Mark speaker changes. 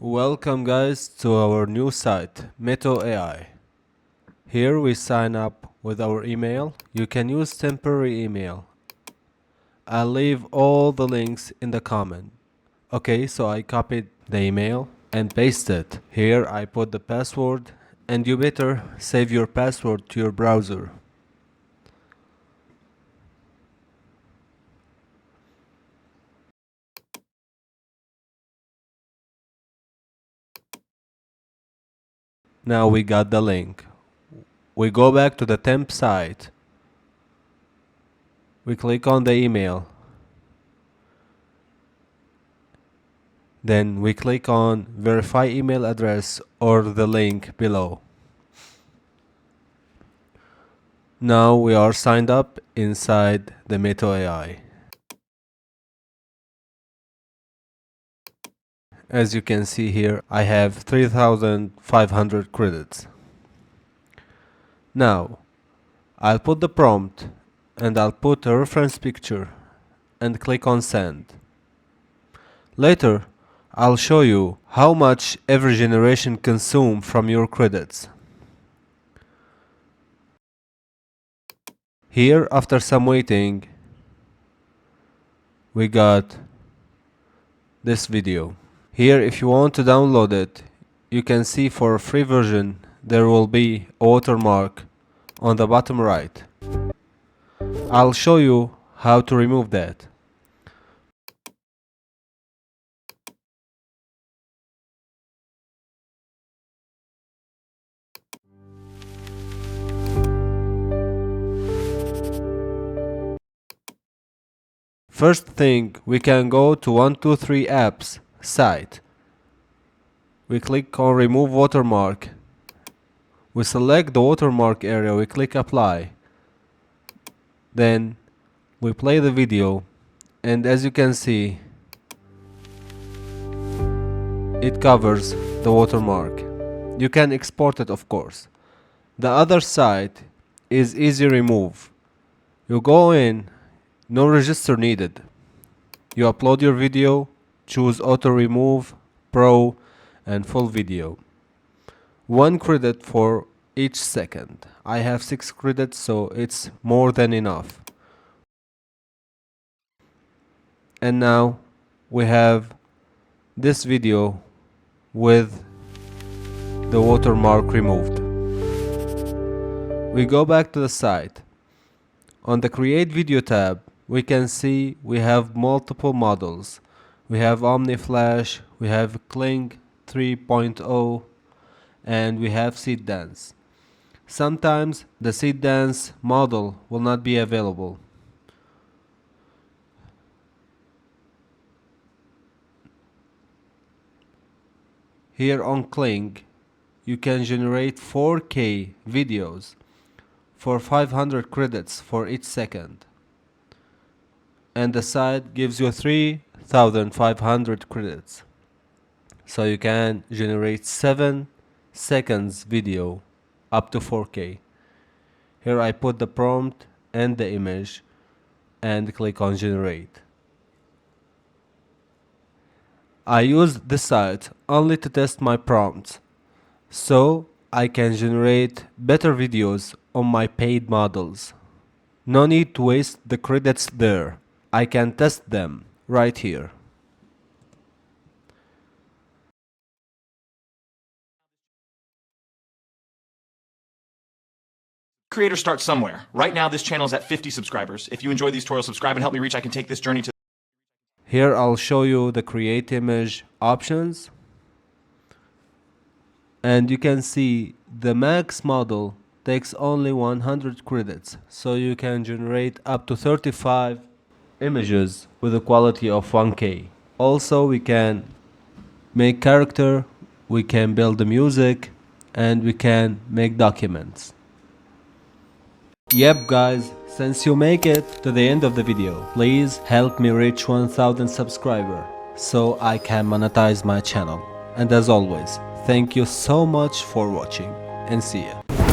Speaker 1: Welcome guys to our new site, MITO AI. Here we sign up with our email. You can use temporary email. I'll leave all the links in the comment. Okay, so I copied the email and pasted it. Here I put the password, and you better save your password to your browser. Now we got the link. We go back to the temp site. We click on the email. Then we click on verify email address or the link below. Now we are signed up inside the MITO AI. As you can see here, I have 3,500 credits. Now, I'll put the prompt and I'll put a reference picture and click on send. Later, I'll show you how much every generation consumes from your credits. Here, after some waiting, we got this video. Here, if you want to download it, you can see for a free version there will be a watermark on the bottom right. I'll show you how to remove that. First thing, we can go to 123 apps site. We click on remove watermark. We select the watermark area, we click apply. Then we play the video, and as you can see, it covers the watermark. You can export it, of course. The other site is easy remove. You go in, no register needed. You upload your video, choose auto remove, pro, and full video. 1 credit for each second. I have 6 credits, so it's more than enough. And now we have this video with the watermark removed. We go back to the site. On the create video tab, we can see we have multiple models. We have OmniFlash, we have Kling 3.0, and we have Seedance. Sometimes the Seedance model will not be available. Here on Kling, you can generate 4K videos for 500 credits for each second. And the site gives you 3,500 credits. So you can generate 7 seconds video up to 4K. Here I put the prompt and the image and click on generate. I use this site only to test my prompts, so I can generate better videos on my paid models. No need to waste the credits there. I can test them right here.
Speaker 2: Creators start somewhere. Right now, this channel is at 50 subscribers. If you enjoy these tutorials, subscribe and help me reach. I can take this journey to.
Speaker 1: Here I'll show you the create image options. And you can see the max model takes only 100 credits. So you can generate up to 35 images with a quality of 1K. Also, we can make character, we can build the music, and we can make documents. Yep guys, since you make it to the end of the video, please help me reach 1000 subscribers so I can monetize my channel. And as always, thank you so much for watching, and see ya.